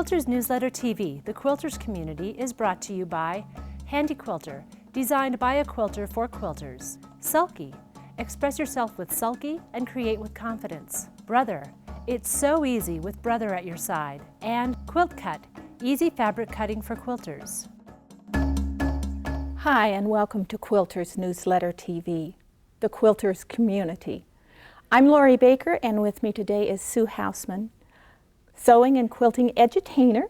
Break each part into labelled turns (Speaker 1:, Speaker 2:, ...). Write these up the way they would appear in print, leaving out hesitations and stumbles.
Speaker 1: Quilters Newsletter TV, the Quilters community, is brought to you by Handy Quilter, designed by a quilter for quilters. Sulky, express yourself with Sulky and create with confidence. Brother, it's so easy with Brother at your side. And Quilt Cut, easy fabric cutting for quilters.
Speaker 2: Hi, and welcome to Quilters Newsletter TV, the Quilters community. I'm Lori Baker, and with me today is Sue Hausmann, sewing and quilting edutainer.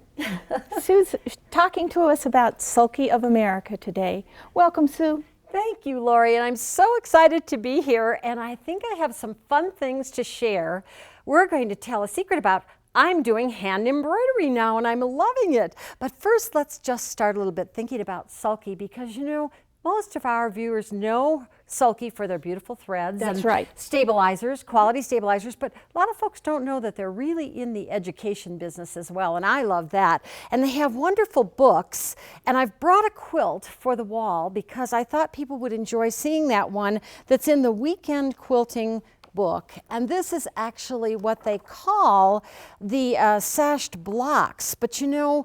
Speaker 2: Sue's talking to us about Sulky of America today. Welcome, Sue.
Speaker 3: Thank you, Lori, and I'm so excited to be here, and I think I have some fun things to share. We're going to tell a secret about I'm doing hand embroidery now, and I'm loving it. But first, let's just start a little bit thinking about Sulky, because you know, most of our viewers know Sulky for their beautiful threads.
Speaker 2: That's
Speaker 3: and
Speaker 2: right.
Speaker 3: Stabilizers, quality stabilizers, but a lot of folks don't know that they're really in the education business as well, and I love that. And they have wonderful books, and I've brought a quilt for the wall because I thought people would enjoy seeing that one that's in the Weekend Quilting book. And this is actually what they call the sashed blocks, but you know,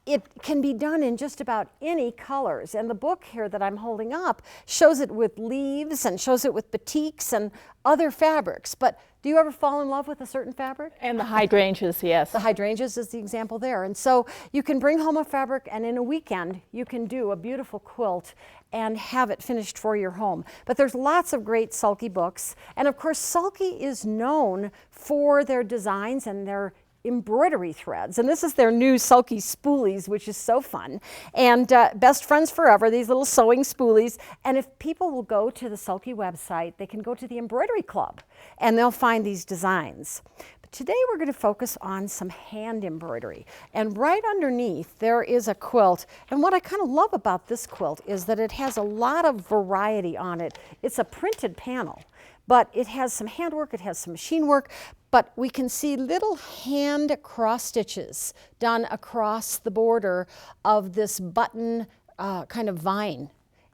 Speaker 3: it can be done in just about any colors. And the book here that I'm holding up shows it with leaves and shows it with batiks and other fabrics. But do you ever fall in love with a certain fabric?
Speaker 2: And the hydrangeas, yes.
Speaker 3: The hydrangeas is the example there. And so you can bring home a fabric, and in a weekend you can do a beautiful quilt and have it finished for your home. But there's lots of great Sulky books. And of course, Sulky is known for their designs and their embroidery threads, and this is their new Sulky spoolies, which is so fun, and best friends forever, these little sewing spoolies. And if people will go to the Sulky website, they can go to the embroidery club and they'll find these designs. But today we're going to focus on some hand embroidery, and right underneath there is a quilt. And what I kind of love about this quilt is that it has a lot of variety on it. It's a printed panel, but it has some handwork, it has some machine work, but we can see little hand cross stitches done across the border of this button kind of vine.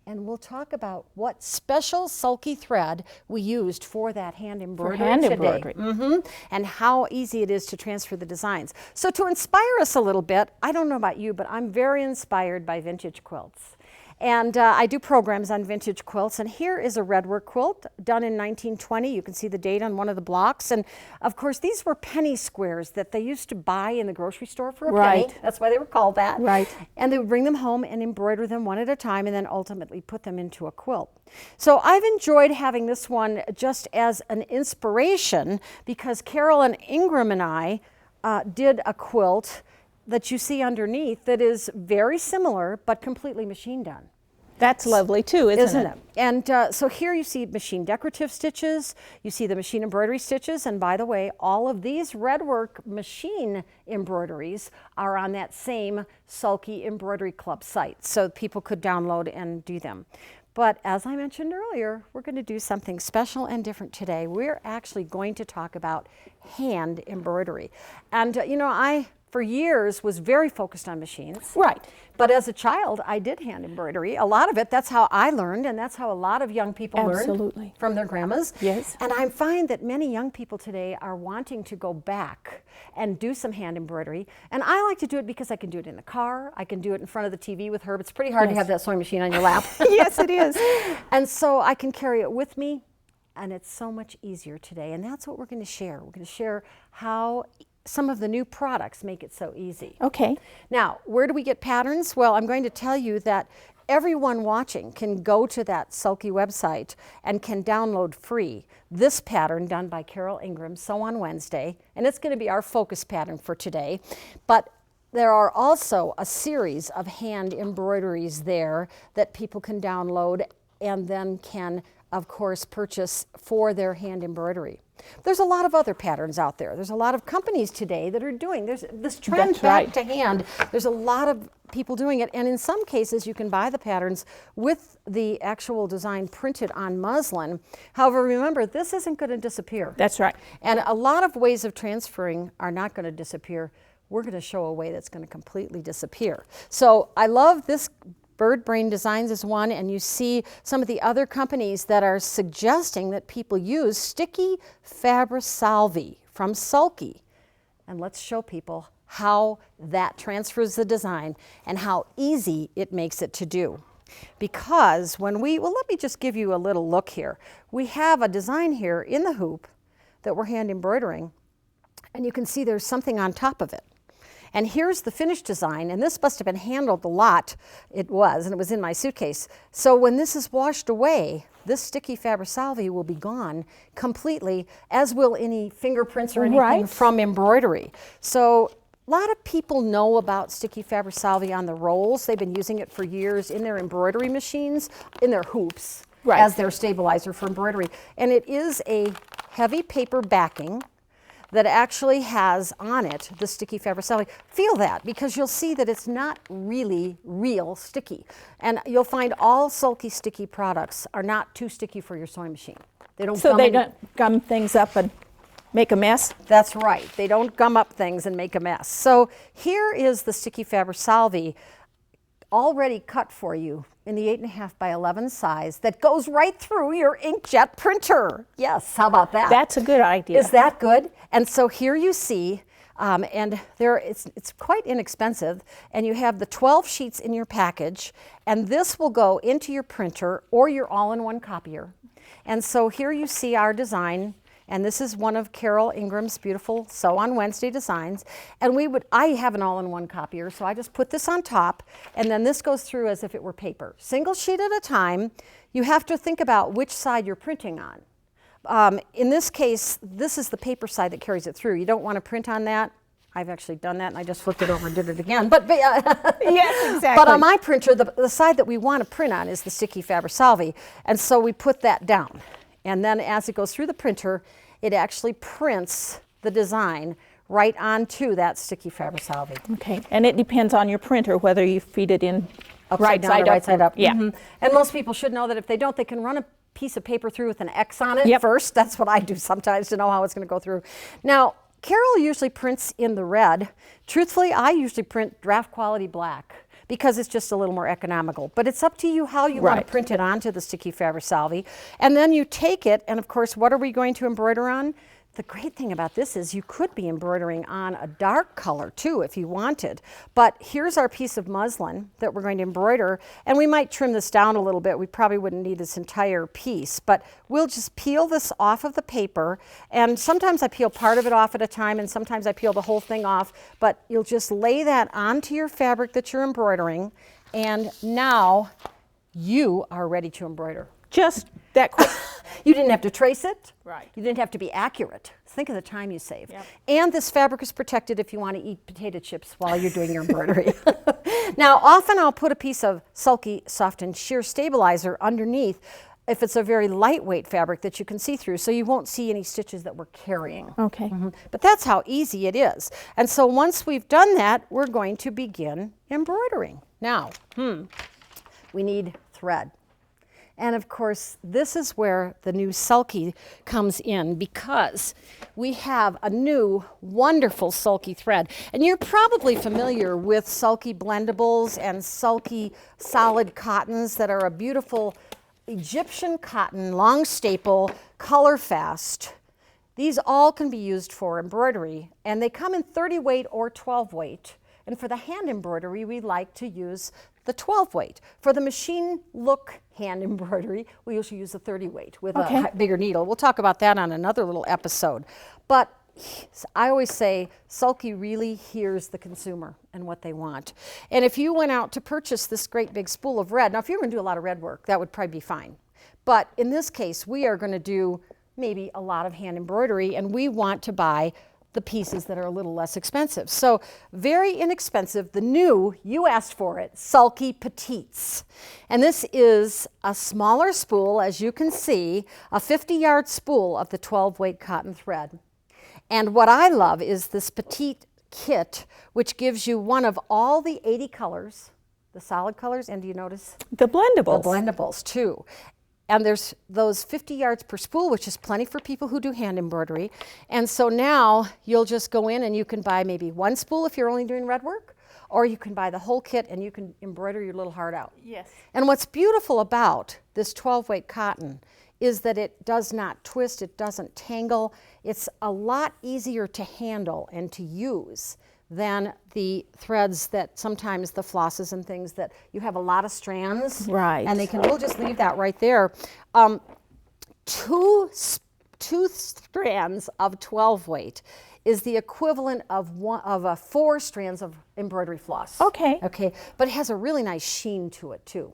Speaker 3: And we'll talk about what special Sulky thread we used for that hand embroidery today. And how easy it is to transfer the designs. So to inspire us a little bit, I don't know about you, but I'm very inspired by vintage quilts. And I do programs on vintage quilts, and here is a redwork quilt done in 1920. You can see the date on one of the blocks, and of course these were penny squares that they used to buy in the grocery store for a penny. That's why they were called that.
Speaker 2: Right.
Speaker 3: And they would bring them home and embroider them one at a time, and then ultimately put them into a quilt. So I've enjoyed having this one just as an inspiration, because Carol and Ingram and I did a quilt that you see underneath that is very similar but completely machine done.
Speaker 2: That's lovely too, isn't it?
Speaker 3: And so here you see machine decorative stitches, you see the machine embroidery stitches, and by the way, all of these redwork machine embroideries are on that same Sulky Embroidery Club site, so people could download and do them. But as I mentioned earlier, we're going to do something special and different today. We're actually going to talk about hand embroidery. And you know, I for years was very focused on machines.
Speaker 2: Right.
Speaker 3: But as a child, I did hand embroidery. A lot of it, that's how I learned, and that's how a lot of young people learned from their grandmas.
Speaker 2: Yes.
Speaker 3: And I find that many young people today are wanting to go back and do some hand embroidery. And I like to do it because I can do it in the car, I can do it in front of the TV with Herb. It's pretty hard to have that sewing machine on your lap.
Speaker 2: Yes, it is.
Speaker 3: And so I can carry it with me, and it's so much easier today. And that's what we're going to share. We're going to share how some of the new products make it so easy.
Speaker 2: Okay.
Speaker 3: Now, where do we get patterns? Well, I'm going to tell you that everyone watching can go to that Sulky website and can download free this pattern done by Carol Ingram, Sew on Wednesday, and it's going to be our focus pattern for today. But there are also a series of hand embroideries there that people can download and then can, of course, purchase for their hand embroidery. There's a lot of other patterns out there. There's a lot of companies today that are doing this trend back to hand. There's a lot of people doing it, and in some cases you can buy the patterns with the actual design printed on muslin. However, remember, this isn't going to disappear.
Speaker 2: That's right.
Speaker 3: And a lot of ways of transferring are not going to disappear. We're going to show a way that's going to completely disappear. So I love this. Bird Brain Designs is one, and you see some of the other companies that are suggesting that people use sticky Fabri-Solvy from Sulky. And let's show people how that transfers the design and how easy it makes it to do. Because when let me just give you a little look here. We have a design here in the hoop that we're hand embroidering, and you can see there's something on top of it. And here's the finished design, and this must have been handled a lot. It was, and it was in my suitcase. So when this is washed away, this sticky Fabri-Solvy will be gone completely, as will any fingerprints or anything from embroidery. So a lot of people know about sticky Fabri-Solvy on the rolls. They've been using it for years in their embroidery machines, in their hoops, as their stabilizer for embroidery. And it is a heavy paper backing that actually has on it the sticky Fabri-Solvy. Feel that, because you'll see that it's not really real sticky. And you'll find all Sulky sticky products are not too sticky for your sewing machine. They don't
Speaker 2: don't gum things up and make a mess?
Speaker 3: That's right. They don't gum up things and make a mess. So here is the sticky Fabri-Solvy already cut for you in the 8.5 by 11 size that goes right through your inkjet printer. Yes, how about that?
Speaker 2: That's a good idea.
Speaker 3: Is that good? And so here you see, and it's quite inexpensive, and you have the 12 sheets in your package, and this will go into your printer or your all-in-one copier. And so here you see our design. And this is one of Carol Ingram's beautiful Sew on Wednesday designs. And I have an all-in-one copier, so I just put this on top, and then this goes through as if it were paper. Single sheet at a time. You have to think about which side you're printing on. In this case, this is the paper side that carries it through. You don't want to print on that. I've actually done that, and I just flipped it over and did it again. But
Speaker 2: yes, exactly.
Speaker 3: But on my printer, the side that we want to print on is the sticky Fabri-Solvy, and so we put that down. And then as it goes through the printer, it actually prints the design right onto that sticky Fabri-Solvy.
Speaker 2: Okay, and it depends on your printer whether you feed it in
Speaker 3: right down or right side up.
Speaker 2: Yeah.
Speaker 3: And most people should know that if they don't, they can run a piece of paper through with an X on it first. That's what I do sometimes to know how it's going to go through. Now, Carol usually prints in the red. Truthfully, I usually print draft quality black, because it's just a little more economical. But it's up to you how you want to print it onto the sticky Fabri-Solvy. And then you take it, and of course, what are we going to embroider on? The great thing about this is you could be embroidering on a dark color too if you wanted. But here's our piece of muslin that we're going to embroider, and we might trim this down a little bit. We probably wouldn't need this entire piece, but we'll just peel this off of the paper, and sometimes I peel part of it off at a time, and sometimes I peel the whole thing off, but you'll just lay that onto your fabric that you're embroidering, and now you are ready to embroider.
Speaker 2: Just that quick.
Speaker 3: You didn't have to trace it.
Speaker 2: Right.
Speaker 3: You didn't have to be accurate. Think of the time you save.
Speaker 2: Yep.
Speaker 3: And this fabric is protected if you want to eat potato chips while you're doing your embroidery. Now, often I'll put a piece of Sulky Soft and Sheer Stabilizer underneath if it's a very lightweight fabric that you can see through, so you won't see any stitches that we're carrying.
Speaker 2: Okay.
Speaker 3: But that's how easy it is. And so once we've done that, we're going to begin embroidering. Now, we need thread. And of course, this is where the new Sulky comes in, because we have a new wonderful Sulky thread. And you're probably familiar with Sulky blendables and Sulky solid cottons that are a beautiful Egyptian cotton, long staple, color fast. These all can be used for embroidery, and they come in 30 weight or 12 weight. And for the hand embroidery, we like to use the 12 weight. For the machine look hand embroidery, we usually use the 30 weight with a bigger needle. We'll talk about that on another little episode. But I always say Sulky really hears the consumer and what they want. And if you went out to purchase this great big spool of red, now if you were going to do a lot of red work, that would probably be fine. But in this case, we are going to do maybe a lot of hand embroidery, and we want to buy the pieces that are a little less expensive. So very inexpensive, the new, you asked for it, Sulky Petites. And this is a smaller spool, as you can see, a 50-yard spool of the 12 weight cotton thread. And what I love is this petite kit, which gives you one of all the 80 colors, the solid colors, and do you notice?
Speaker 2: The blendables.
Speaker 3: The blendables too. And there's those 50 yards per spool, which is plenty for people who do hand embroidery. And so now you'll just go in and you can buy maybe one spool if you're only doing red work, or you can buy the whole kit and you can embroider your little heart out.
Speaker 2: Yes.
Speaker 3: And what's beautiful about this 12 weight cotton is that it does not twist, it doesn't tangle. It's a lot easier to handle and to use than the threads that sometimes the flosses and things that you have a lot of strands.
Speaker 2: Right.
Speaker 3: And we'll just leave that right there. Two strands of 12 weight is the equivalent of 4 strands of embroidery floss.
Speaker 2: Okay.
Speaker 3: Okay, but it has a really nice sheen to it too.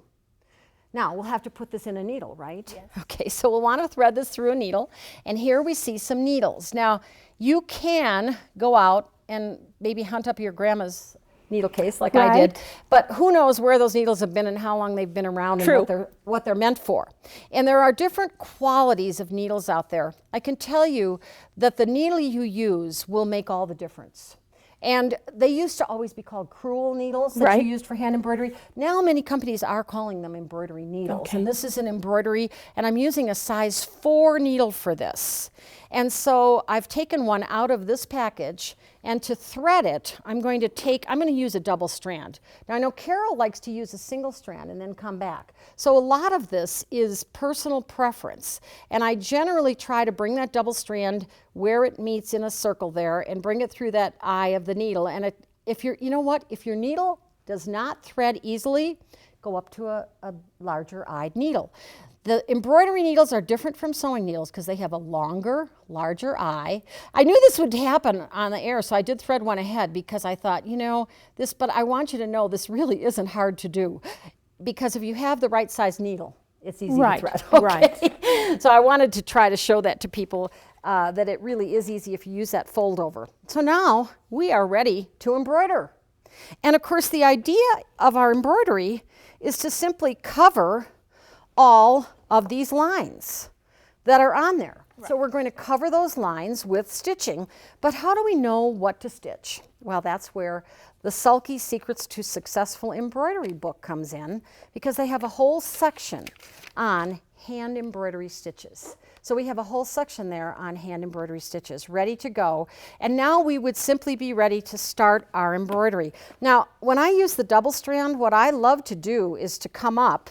Speaker 3: Now, we'll have to put this in a needle, right? Yes. Okay, so we'll want to thread this through a needle, and here we see some needles. Now, you can go out and maybe hunt up your grandma's needle case like I did, but who knows where those needles have been and how long they've been around and what they're meant for. And there are different qualities of needles out there. I can tell you that the needle you use will make all the difference. And they used to always be called crewel needles that you used for hand embroidery. Now many companies are calling them embroidery needles. Okay. And this is an embroidery, and I'm using a size 4 needle for this. And so I've taken one out of this package, and to thread it, I'm going to use a double strand. Now I know Carol likes to use a single strand and then come back. So a lot of this is personal preference. And I generally try to bring that double strand where it meets in a circle there and bring it through that eye of the needle. And if your needle does not thread easily, go up to a larger eyed needle. The embroidery needles are different from sewing needles because they have a longer, larger eye. I knew this would happen on the air, so I did thread one ahead because I thought, but I want you to know this really isn't hard to do, because if you have the right size needle, it's easy to thread. Okay? Right. So I wanted to try to show that to people, that it really is easy if you use that fold over. So now we are ready to embroider. And of course, the idea of our embroidery is to simply cover all of these lines that are on there. Right. So we're going to cover those lines with stitching, but how do we know what to stitch? Well, that's where the Sulky Secrets to Successful Embroidery book comes in, because they have a whole section on hand embroidery stitches. So we have a whole section there on hand embroidery stitches ready to go. And now we would simply be ready to start our embroidery. Now, when I use the double strand, what I love to do is to come up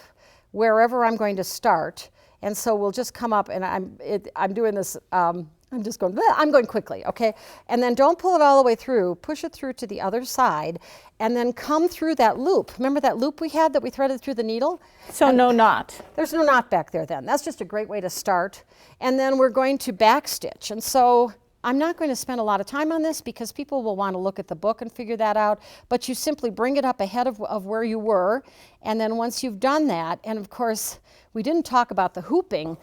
Speaker 3: wherever I'm going to start. And so we'll just come up, and I'm doing this, I'm going quickly, okay? And then don't pull it all the way through, push it through to the other side, and then come through that loop. Remember that loop we had that we threaded through the needle?
Speaker 2: So no knot.
Speaker 3: There's no knot back there then. That's just a great way to start. And then we're going to back stitch. And so I'm not going to spend a lot of time on this because people will want to look at the book and figure that out, but you simply bring it up ahead of where you were, and then once you've done that, and of course, we didn't talk about the hooping.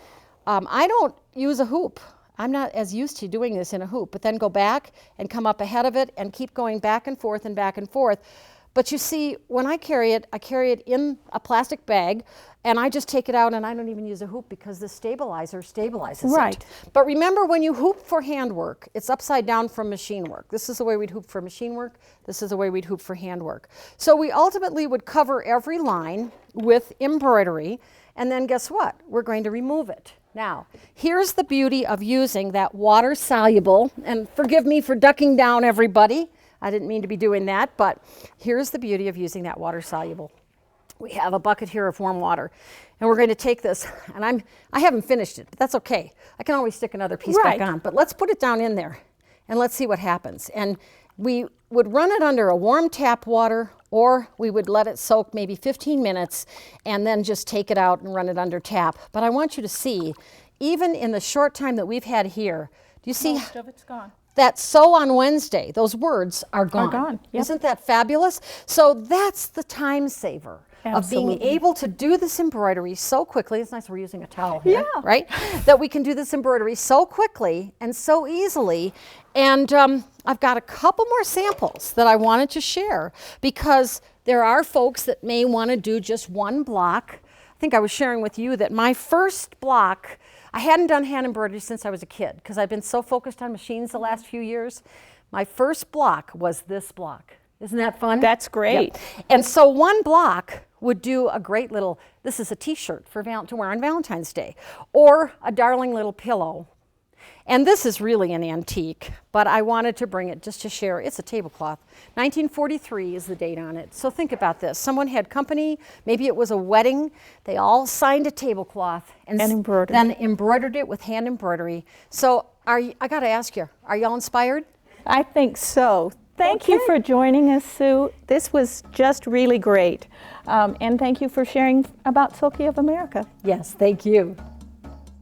Speaker 3: I don't use a hoop. I'm not as used to doing this in a hoop, but then go back and come up ahead of it and keep going back and forth and back and forth. But you see, when I carry it in a plastic bag, and I just take it out and I don't even use a hoop because the stabilizer stabilizes it. But remember, when you hoop for handwork, it's upside down from machine work. This is the way we'd hoop for machine work. This is the way we'd hoop for handwork. So we ultimately would cover every line with embroidery, and then guess what? We're going to remove it. Now, here's the beauty of using that water-soluble, and forgive me for ducking down, everybody. I didn't mean to be doing that, but here's the beauty of using that water-soluble. We have a bucket here of warm water, and we're going to take this, and I haven't finished it, but that's okay. I can always stick another piece back on, but let's put it down in there, and let's see what happens. And we would run it under a warm tap water, or we would let it soak maybe 15 minutes, and then just take it out and run it under tap. But I want you to see, even in the short time that we've had here, do you see?
Speaker 2: Most of it's gone.
Speaker 3: That sew on Wednesday, those words are gone.
Speaker 2: Yep.
Speaker 3: Isn't that fabulous? So that's the time saver.
Speaker 2: Absolutely.
Speaker 3: Of being able to do this embroidery so quickly. It's nice we're using a towel here, right? That we can do this embroidery so quickly and so easily. And I've got a couple more samples that I wanted to share, because there are folks that may want to do just one block. I think I was sharing with you that my first block, I hadn't done hand embroidery since I was a kid because I've been so focused on machines the last few years. My first block was this block. Isn't that fun?
Speaker 2: That's great.
Speaker 3: Yep. And so one block would do a great little, this is a t-shirt to wear on Valentine's Day, or a darling little pillow. And this is really an antique, but I wanted to bring it just to share. It's a tablecloth. 1943 is the date on it. So think about this. Someone had company, maybe it was a wedding. They all signed a tablecloth and then embroidered it with hand embroidery. So I got to ask you, are y'all inspired?
Speaker 2: I think so. Thank you for joining us, Sue. This was just really great. And thank you for sharing about Sulky of America.
Speaker 3: Yes, thank you.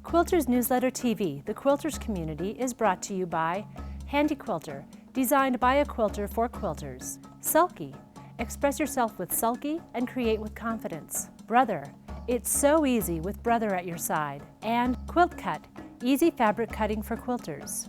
Speaker 1: Quilters Newsletter TV, the Quilters community, is brought to you by Handy Quilter, designed by a quilter for quilters. Sulky, express yourself with Sulky and create with confidence. Brother, it's so easy with Brother at your side. And Quilt Cut, easy fabric cutting for quilters.